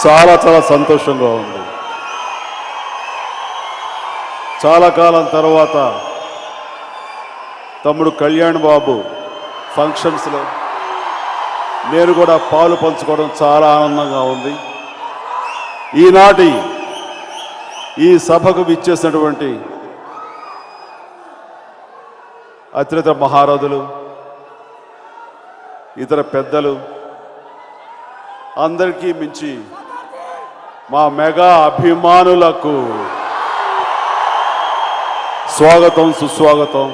చాలా చాలా సంతోషంగా ఉంది. చాలా కాలం తర్వాత తమ్ముడు కళ్యాణ్ బాబు ఫంక్షన్స్లో నేను కూడా పాలు పంచుకోవడం చాలా ఆనందంగా ఉంది. ఈనాటి ఈ సభకు విచ్చేసినటువంటి అత్యంత మహారథులు, ఇతర పెద్దలు, అందరికీ మించి మా మెగా అభిమానులకు స్వాగతం, సుస్వాగతం.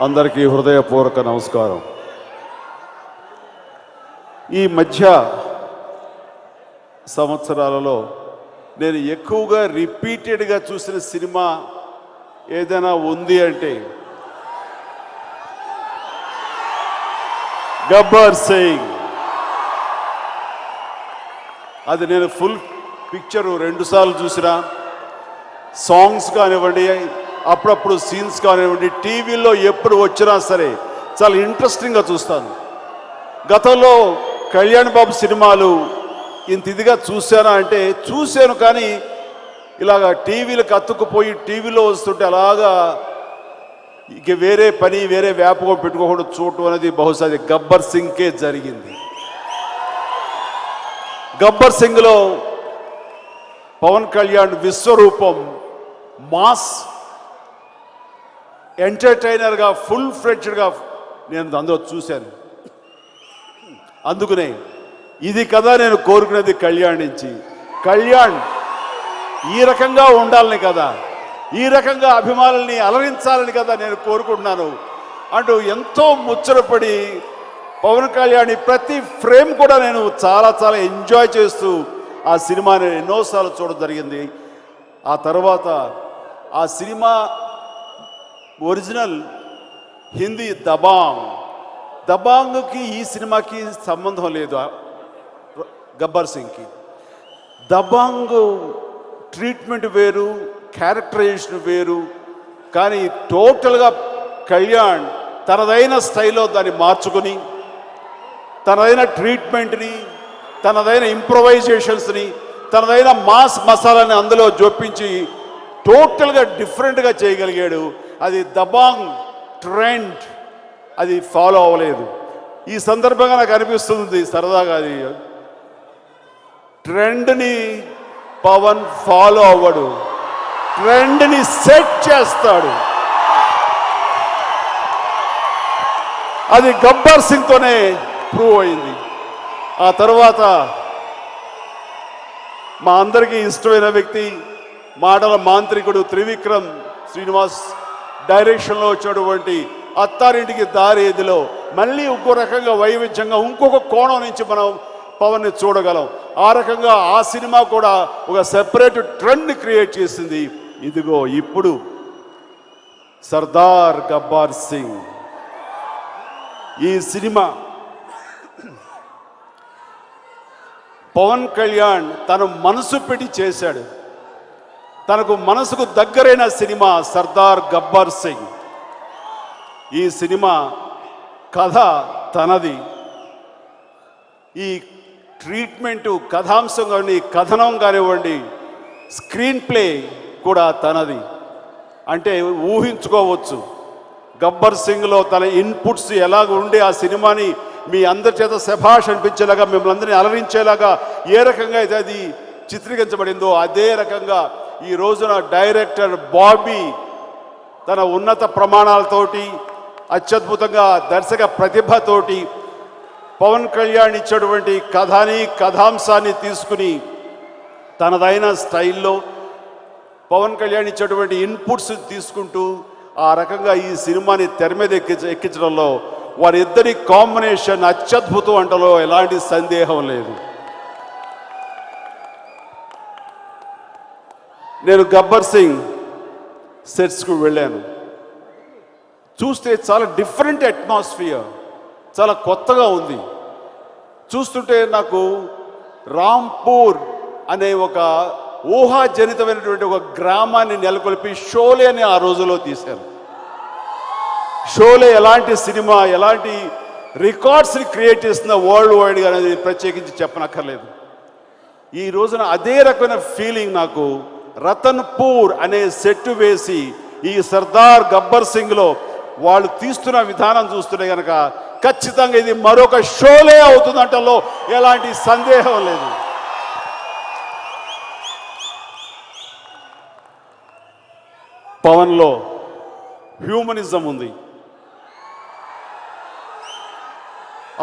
అందరికీ హృదయపూర్వక నమస్కారం. ఈ మధ్య సంవత్సరాలలో నేను ఎక్కువగా రిపీటెడ్గా చూసిన సినిమా ఏదైనా ఉంది అంటే గబ్బర్ సింగ్. అది నేను ఫుల్ పిక్చరు 2 సార్లు చూసిన. సాంగ్స్ కానివ్వండి, అప్పుడప్పుడు సీన్స్ కానివ్వండి, టీవీలో ఎప్పుడు వచ్చినా సరే చాలా ఇంట్రెస్టింగ్గా చూస్తాను. గతంలో కళ్యాణ్ బాబు సినిమాలు ఇంత ఇదిగా చూశానా అంటే చూశాను, కానీ ఇలాగా టీవీలకు అతుక్కుపోయి టీవీలో వస్తుంటే అలాగా ఇక వేరే పని వేరే వ్యాపకం పెట్టుకోకుండా చూడటం అనేది బహుశా అది గబ్బర్ సింగ్కే జరిగింది. గబ్బర్ సింగ్లో పవన్ కళ్యాణ్ విశ్వరూపం, మాస్ ఎంటర్టైనర్గా ఫుల్ ఫ్లెడ్జ్డ్గా నేను అందులో చూశాను. అందుకనే ఇది కదా నేను కోరుకునేది కళ్యాణ్ నుంచి. కళ్యాణ్ ఈ రకంగా ఉండాలని కదా, ఈ రకంగా అభిమానుల్ని అలరించాలని కదా నేను కోరుకుంటున్నాను అంటూ ఎంతో ముచ్చటపడి పవన్ కళ్యాణ్ ప్రతి ఫ్రేమ్ కూడా నేను చాలా చాలా ఎంజాయ్ చేస్తూ ఆ సినిమాని ఎన్నోసార్లు చూడడం జరిగింది. ఆ తర్వాత ఆ సినిమా ఒరిజినల్ హిందీ దబాంగ్కి ఈ సినిమాకి సంబంధం లేదు. గబ్బర్ సింగ్కి దబాంగ్ ట్రీట్మెంట్ వేరు, క్యారెక్టరైజేషన్ వేరు. కానీ టోటల్గా కళ్యాణ్ తనదైన స్టైల్లో దాన్ని మార్చుకుని తనదైన ట్రీట్మెంట్ని, తనదైన ఇంప్రొవైజేషన్స్ని, తనదైన మాస్ మసాలాని అందులో జోపించి టోటల్గా డిఫరెంట్గా చేయగలిగాడు. అది దబాంగ్ ట్రెండ్ అది ఫాలో అవ్వలేదు. ఈ సందర్భంగా నాకు అనిపిస్తుంది సరదాగా, అది ట్రెండ్ని పవన్ ఫాలో అవ్వడు, ట్రెండ్ని సెట్ చేస్తాడు. అది గబ్బర్ సింగ్తోనే ప్రూవ్ అయింది. ఆ తర్వాత మా అందరికీ ఇష్టమైన వ్యక్తి, మాటల మాంత్రికుడు త్రివిక్రమ్ శ్రీనివాస్ డైరెక్షన్లో వచ్చినటువంటి అత్తారింటికి దారి ఏదిలో మళ్ళీ ఇంకో రకంగా వైవిధ్యంగా ఇంకొక కోణం నుంచి మనం పవన్ని చూడగలం. ఆ రకంగా ఆ సినిమా కూడా ఒక సెపరేట్ ట్రెండ్ క్రియేట్ చేసింది. ఇదిగో ఇప్పుడు సర్దార్ గబ్బర్ సింగ్ ఈ సినిమా పవన్ కళ్యాణ్ తను మనసు పెట్టి చేశాడు. తనకు మనసుకు దగ్గరైన సినిమా సర్దార్ గబ్బర్ సింగ్. ఈ సినిమా కథ తనది, ఈ ట్రీట్మెంటు కథాంశం కానీ కథనం కానివ్వండి, స్క్రీన్ ప్లే కూడా తనది. అంటే ఊహించుకోవచ్చు గబ్బర్ సింగ్లో తన ఇన్పుట్స్ ఎలాగ ఉండి ఆ సినిమాని మీ అందరి చేత శభాష్ అనిపించేలాగా, మిమ్మల్ని అందరినీ అలరించేలాగా ఏ రకంగా అయితే అది చిత్రీకరించబడిందో అదే రకంగా ఈ రోజున డైరెక్టర్ బాబీ తన ఉన్నత ప్రమాణాలతోటి, అత్యద్భుతంగా దర్శక ప్రతిభతోటి పవన్ కళ్యాణ్ ఇచ్చేటువంటి కథాంశాన్ని తీసుకుని తనదైన స్టైల్లో పవన్ కళ్యాణ్ ఇచ్చేటువంటి ఇన్పుట్స్ తీసుకుంటూ ఆ రకంగా ఈ సినిమాని తెర మీద ఎక్కించడంలో వారిద్దరి కాంబినేషన్ అత్యద్భుతం అంటలో ఎలాంటి సందేహం లేదు. నేను గబ్బర్ సింగ్ సెట్స్కు వెళ్ళాను. చూస్తే చాలా డిఫరెంట్ అట్మాస్ఫియర్, చాలా కొత్తగా ఉంది. చూస్తుంటే నాకు రాంపూర్ అనే ఒక ఊహాజనితమైనటువంటి ఒక గ్రామాన్ని నెలకొల్పి షోలే అని ఆ రోజులో తీశారు. షోలే ఎలాంటి సినిమా, ఎలాంటి రికార్డ్స్ని క్రియేట్ చేస్తున్న వరల్డ్ వైడ్గా అనేది ప్రత్యేకించి చెప్పనక్కర్లేదు. ఈ రోజున అదే రకమైన ఫీలింగ్ నాకు రతన్పూర్ అనే సెట్ వేసి ఈ సర్దార్ గబ్బర్ సింగ్లో వాళ్ళు తీస్తున్న విధానం చూస్తుంటే కనుక ఖచ్చితంగా ఇది మరొక షోలే అవుతుందంటలో ఎలాంటి సందేహం లేదు. పవన్లో హ్యూమనిజం ఉంది,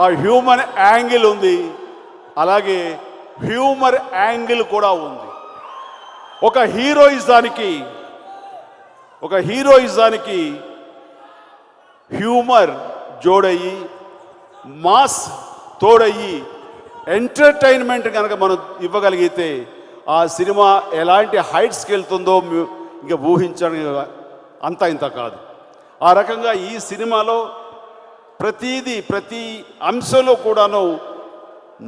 ఆ హ్యూమన్ యాంగిల్ ఉంది, అలాగే హ్యూమర్ యాంగిల్ కూడా ఉంది. ఒక హీరోయిజానికి హ్యూమర్ జోడయ్యి మాస్ తోడయ్యి ఎంటర్టైన్మెంట్ కనుక మనం ఇవ్వగలిగితే ఆ సినిమా ఎలాంటి హైట్స్కి వెళ్తుందో ఇంకా ఊహించడం అంతా ఇంత కాదు. ఆ రకంగా ఈ సినిమాలో ప్రతి అంశంలో కూడాను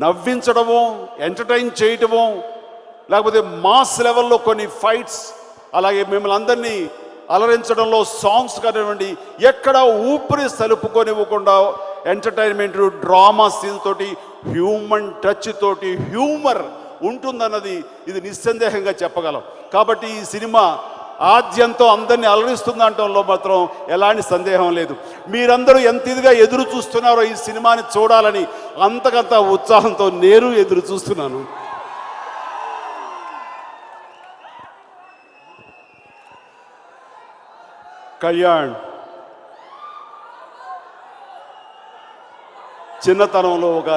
నవ్వించడము, ఎంటర్టైన్ చేయటము, లేకపోతే మాస్ లెవెల్లో కొన్ని ఫైట్స్, అలాగే మిమ్మల్ని అందరినీ అలరించడంలో సాంగ్స్ కానివ్వండి, ఎక్కడ ఊపిరి సలుపుకొనివ్వకుండా ఎంటర్టైన్మెంట్, డ్రామా సీన్ తోటి, హ్యూమన్ టచ్ తోటి హ్యూమర్ ఉంటుందన్నది ఇది నిస్సందేహంగా చెప్పగలం. కాబట్టి ఈ సినిమా ఆద్యంతో అందరినీ అలరిస్తుందంటంలో మాత్రం ఎలాంటి సందేహం లేదు. మీరందరూ ఎంత ఇదిగా ఎదురు చూస్తున్నారో ఈ సినిమాని చూడాలని అంతకంత ఉత్సాహంతో నేను ఎదురు చూస్తున్నాను. కళ్యాణ్ చిన్నతనంలో ఒక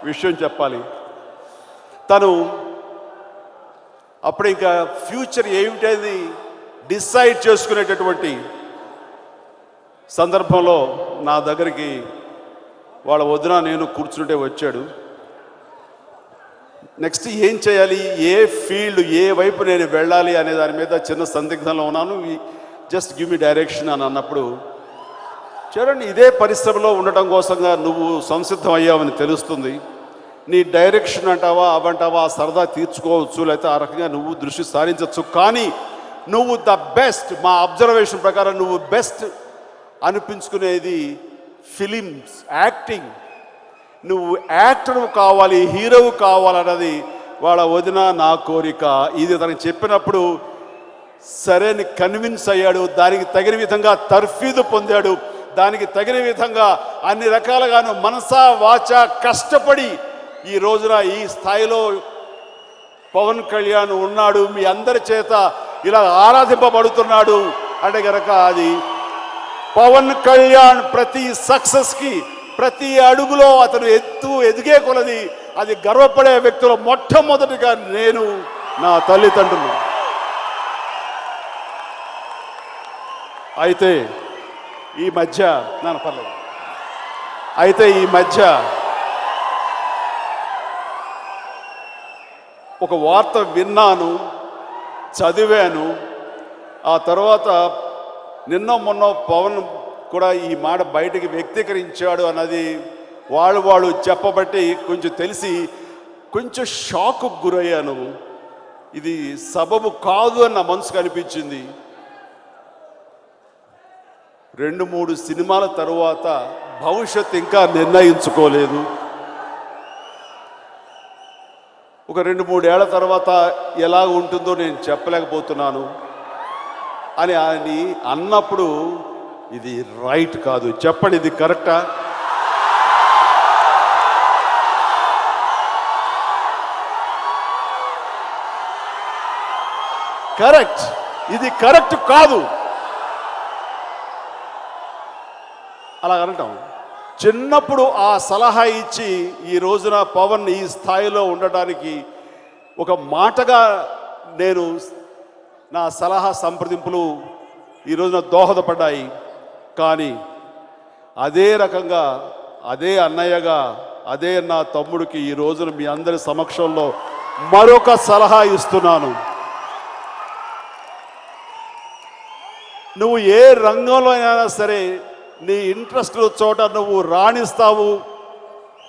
విషయం చెప్పాలి. తను అప్పుడు ఇంకా ఫ్యూచర్ ఏమిటది డిసైడ్ చేసుకునేటటువంటి సందర్భంలో నా దగ్గరికి వాళ్ళ వదిన నేను కూర్చుంటే వచ్చాడు. నెక్స్ట్ ఏం చేయాలి, ఏ ఫీల్డ్, ఏ వైపు నేను వెళ్ళాలి అనే దాని మీద చిన్న సందిగ్ధంలో ఉన్నాను. జస్ట్ గివ్ మీ డైరెక్షన్ అని అన్నప్పుడు, చూడండి ఇదే పరిశ్రమలో ఉండటం కోసంగా నువ్వు సంసిద్ధం అయ్యావని తెలుస్తుంది. నీ డైరెక్షన్ అంటావా అవంటావా సరదా తీర్చుకోవచ్చు, లేకపోతే ఆ రకంగా నువ్వు దృష్టి సారించవచ్చు. కానీ నువ్వు ద బెస్ట్, మా అబ్జర్వేషన్ ప్రకారం నువ్వు బెస్ట్ అనిపించుకునేది ఫిలిమ్స్, యాక్టింగ్. నువ్వు యాక్టర్ కావాలి, హీరో కావాలన్నది వాళ్ళ వదిన నా కోరిక. ఇది తనకు చెప్పినప్పుడు సరే అని కన్విన్స్ అయ్యాడు. దానికి తగిన విధంగా తర్ఫీదు పొందాడు. దానికి తగిన విధంగా అన్ని రకాలుగాను మనసా వాచా కష్టపడి ఈ రోజున ఈ స్థాయిలో పవన్ కళ్యాణ్ ఉన్నాడు. మీ అందరి చేత ఇలా ఆరాధింపబడుతున్నాడు అంటే గనక అది పవన్ కళ్యాణ్ ప్రతి సక్సెస్కి, ప్రతి అడుగులో అతను ఎదిగే కొలది అది గర్వపడే వ్యక్తులు మొట్టమొదటిగా నేను, నా తల్లిదండ్రులు. అయితే ఈ మధ్య ఒక వార్త విన్నాను, చదివాను. ఆ తర్వాత నిన్న మొన్న పవన్ కూడా ఈ మాట బయటికి వ్యక్తీకరించాడు అన్నది వాళ్ళు చెప్పబట్టి కొంచెం తెలిసి కొంచెం షాక్కు గురయ్యాను. ఇది సబబు కాదు అని నా మనసుకు అనిపించింది. 2-3 సినిమాల తరువాత భవిష్యత్తు ఇంకా నిర్ణయించుకోలేదు. ఒక 2-3 ఏళ్ల తర్వాత ఎలా ఉంటుందో నేను చెప్పలేకపోతున్నాను అని అన్నప్పుడు ఇది రైట్ కాదు. చెప్పండి, ఇది కరెక్టా? కరెక్ట్, ఇది కరెక్ట్ కాదు అలా అనటం. చిన్నప్పుడు ఆ సలహా ఇచ్చి ఈ రోజున పవన్ ఈ స్థాయిలో ఉండటానికి ఒక మాటగా నేను నా సలహా సంప్రదింపులు ఈ రోజున దోహదపడ్డాయి. కానీ అదే రకంగా, అదే అన్నయ్యగా, అదే నా తమ్ముడికి ఈ రోజున మీ అందరి సమక్షంలో మరొక సలహా ఇస్తున్నాను. నువ్వు ఏ రంగంలో అయినా సరే నీ ఇంట్రెస్ట్ చోట నువ్వు రాణిస్తావు.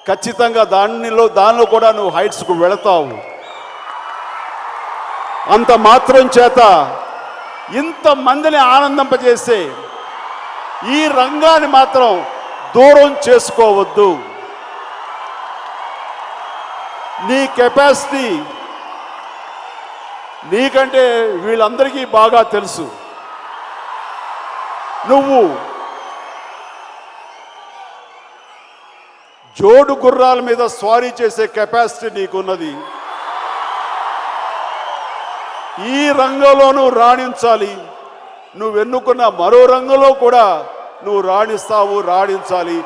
ఖచ్చితంగా దానిలో కూడా నువ్వు హైట్స్కు వెళతావు. అంత మాత్రం చేత ఇంతమందిని ఆనందింపజేసే ఈ రంగాన్ని మాత్రం దూరం చేసుకోవద్దు. నీ కెపాసిటీ నీకంటే వీళ్ళందరికీ బాగా తెలుసు. నువ్వు జోడు గుర్రాల మీద స్వారీ చేసే కెపాసిటీ నీకున్నది. ఈ రంగంలోనూ రాణించాలి. నువ్వు ఎన్నుకున్న మరో రంగంలో కూడా నువ్వు రాణించాలి.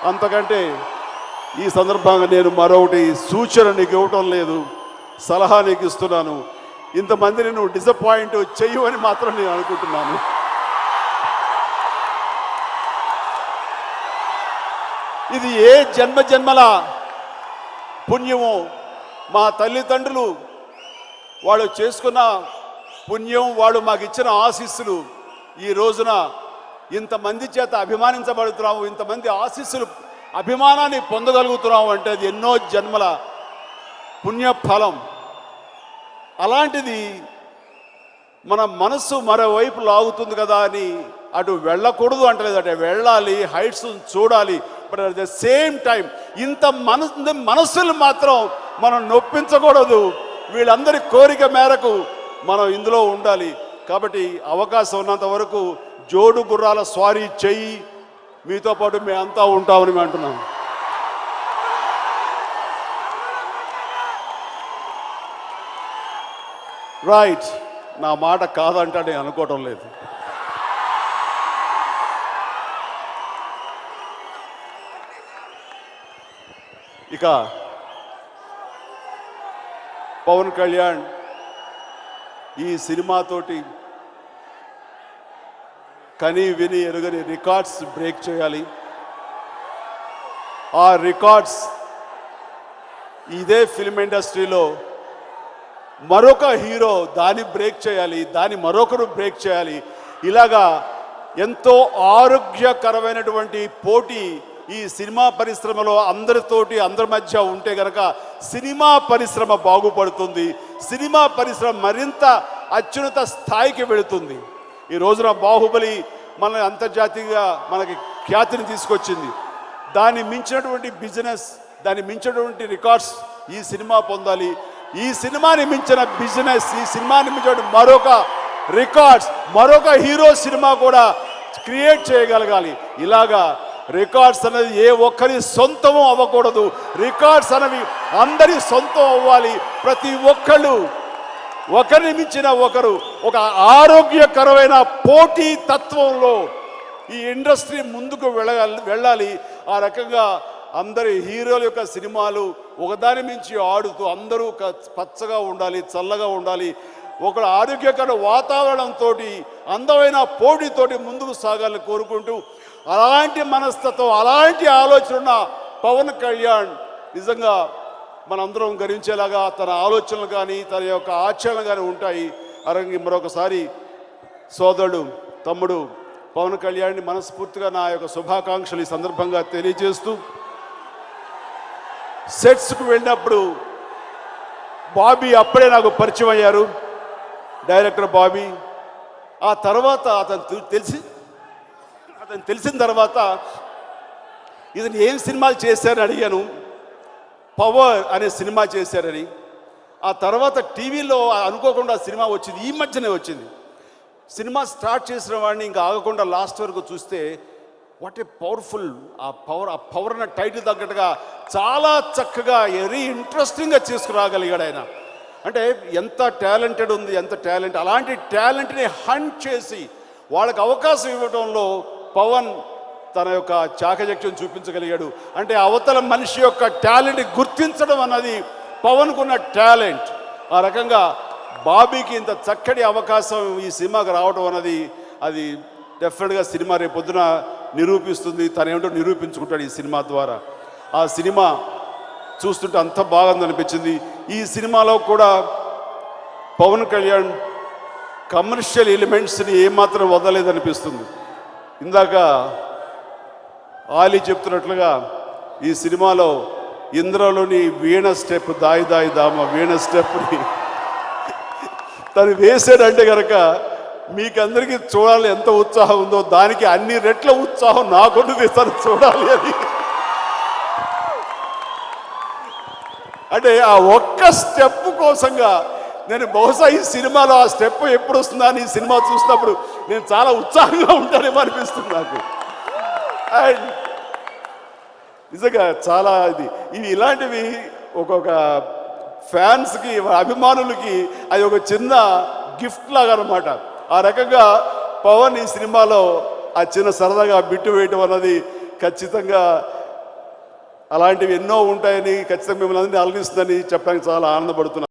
అంతకంటే ఈ సందర్భంగా నేను మరొకటి సూచన నీకు ఇవ్వటం లేదు, సలహా నీకు ఇస్తున్నాను. ఇంతమందిని నువ్వు డిసప్పాయింట్ చెయ్యవని మాత్రం నేను అనుకుంటున్నాను. ఇది ఏ జన్మల పుణ్యమో, మా తల్లిదండ్రులు వాళ్ళు చేసుకున్న పుణ్యం, వాళ్ళు మాకు ఇచ్చిన ఆశీస్సులు. ఈ రోజున ఇంతమంది చేత అభిమానించబడుతున్నాము, ఇంతమంది ఆశీస్సులు, అభిమానాన్ని పొందగలుగుతున్నాము అంటే అది ఎన్నో జన్మల పుణ్యఫలం. అలాంటిది మన మనస్సు మరోవైపు లాగుతుంది కదా అని అటు వెళ్ళకూడదు అంటలేదు, అటు వెళ్ళాలి, హైట్స్ చూడాలి. But at the same time ఇంత మనస్సులు మాత్రం మనం నొప్పించకూడదు. వీళ్ళందరి కోరిక మేరకు మనం ఇందులో ఉండాలి. కాబట్టి అవకాశం ఉన్నంత వరకు జోడు గుర్రాల స్వారీ చెయ్యి, మీతో పాటు మేమంతా ఉంటామని మేము అంటున్నాం. రైట్, నా మాట కాదంటే నేను అనుకోవటం లేదు. ఇక పవన్ కళ్యాణ్ ఈ సినిమాతోటి కని విని ఎరుగని రికార్డ్స్ బ్రేక్ చేయాలి. ఆ రికార్డ్స్ ఇదే ఫిల్మ్ ఇండస్ట్రీలో మరొక హీరో దాన్ని బ్రేక్ చేయాలి, దాన్ని మరొకరు బ్రేక్ చేయాలి. ఇలాగా ఎంతో ఆరోగ్యకరమైనటువంటి పోటీ ఈ సినిమా పరిశ్రమలో అందరి మధ్య ఉంటే గనక సినిమా పరిశ్రమ బాగుపడుతుంది, సినిమా పరిశ్రమ మరింత అత్యున్నత స్థాయికి వెళుతుంది. ఈ రోజున బాహుబలి మన అంతర్జాతీయంగా మనకి ఖ్యాతిని తీసుకొచ్చింది. దాన్ని మించినటువంటి బిజినెస్, దాన్ని మించినటువంటి రికార్డ్స్ ఈ సినిమా పొందాలి. ఈ సినిమాని మించిన బిజినెస్, ఈ సినిమాని మించిన మరొక రికార్డ్స్, మరొక హీరో సినిమా కూడా క్రియేట్ చేయగలగాలి. ఇలాగా రికార్డ్స్ అనేది ఏ ఒక్కరి సొంతమో అవ్వకూడదు. రికార్డ్స్ అనేవి అందరి సొంతం అవ్వాలి. ప్రతి ఒక్కళ్ళు ఒకరిని మించిన ఒకరు ఒక ఆరోగ్యకరమైన పోటీ తత్వంలో ఈ ఇండస్ట్రీ ముందుకు వెళ్ళాలి. ఆ రకంగా అందరి హీరోల యొక్క సినిమాలు ఒకదాని మించి ఆడుతూ అందరూ పచ్చగా ఉండాలి, చల్లగా ఉండాలి. ఒక ఆరోగ్యకర వాతావరణంతో అందమైన పోటీతోటి ముందుకు సాగాలని కోరుకుంటూ, అలాంటి మనస్తత్వం, అలాంటి ఆలోచన ఉన్న పవన్ కళ్యాణ్ నిజంగా మనందరం గరించేలాగా తన ఆలోచనలు కానీ తన యొక్క ఆచరణ కానీ ఉంటాయి. అలాగే మరొకసారి సోదరుడు తమ్ముడు పవన్ కళ్యాణ్ని మనస్ఫూర్తిగా నా యొక్క శుభాకాంక్షలు ఈ సందర్భంగా తెలియజేస్తూ, సెట్స్కు వెళ్ళినప్పుడు బాబీ అప్పుడే నాకు పరిచయం అయ్యారు, డైరెక్టర్ బాబీ. ఆ తర్వాత అతను తెలిసిన తర్వాత ఇతను ఏం సినిమాలు చేశారని అడిగాను. పవర్ అనే సినిమా చేశారని. ఆ తర్వాత టీవీలో అనుకోకుండా సినిమా వచ్చింది, ఈ మధ్యనే వచ్చింది. సినిమా స్టార్ట్ చేసిన వాడిని ఇంకా ఆగకుండా లాస్ట్ వరకు చూస్తే వాట్ ఏ పవర్ఫుల్, ఆ పవర్ అన్న టైటిల్ తగ్గట్టుగా చాలా చక్కగా వెరీ ఇంట్రెస్టింగ్గా చేసుకురాగలిగాడు ఆయన. అంటే ఎంత టాలెంటెడ్ ఉంది, ఎంత టాలెంట్. అలాంటి టాలెంట్ని హంట్ చేసి వాళ్ళకి అవకాశం ఇవ్వడంలో పవన్ తన యొక్క చాకచక్యం చూపించగలిగాడు. అంటే అవతల మనిషి యొక్క టాలెంట్ గుర్తించడం అన్నది పవన్కున్న టాలెంట్. ఆ రకంగా బాబీకి ఇంత చక్కటి అవకాశం ఈ సినిమాకి రావడం అన్నది అది డెఫినెట్గా సినిమా రేపొద్దున నిరూపిస్తుంది. తనేమిటో నిరూపించుకుంటాడు ఈ సినిమా ద్వారా. ఆ సినిమా చూస్తుంటే అంత బాగుంది అనిపించింది. ఈ సినిమాలో కూడా పవన్ కళ్యాణ్ కమర్షియల్ ఎలిమెంట్స్ని ఏమాత్రం వదలేదనిపిస్తుంది. ఇందాక ఆలీ చెప్తున్నట్లుగా ఈ సినిమాలో ఇంద్రలోని వీణ స్టెప్, దాయి దాయి దామ వీణ స్టెప్ని తను వేసాడంటే కనుక మీకందరికీ చూడాలి ఎంత ఉత్సాహం ఉందో, దానికి అన్ని రెట్ల ఉత్సాహం నాకున్నది తను చూడాలి అని. అంటే ఆ ఒక్క స్టెప్ కోసంగా నేను బహుశా ఈ సినిమాలో ఆ స్టెప్ ఎప్పుడు వస్తుందా అని ఈ సినిమా చూసినప్పుడు నేను చాలా ఉత్సాహంగా ఉంటానేమో అనిపిస్తుంది నాకు. అండ్ నిజంగా చాలా ఇవి ఇలాంటివి ఒక్కొక్క ఫ్యాన్స్కి అభిమానులకి అది ఒక చిన్న గిఫ్ట్ లాగా అనమాట. ఆ రకంగా పవన్ ఈ సినిమాలో ఆ చిన్న సరదాగా బిట్టు వేయటం అన్నది ఖచ్చితంగా అలాంటివి ఎన్నో ఉంటాయని ఖచ్చితంగా మిమ్మల్ని అందరినీ అలరిస్తుందని చెప్పడానికి చాలా ఆనందపడుతున్నాను.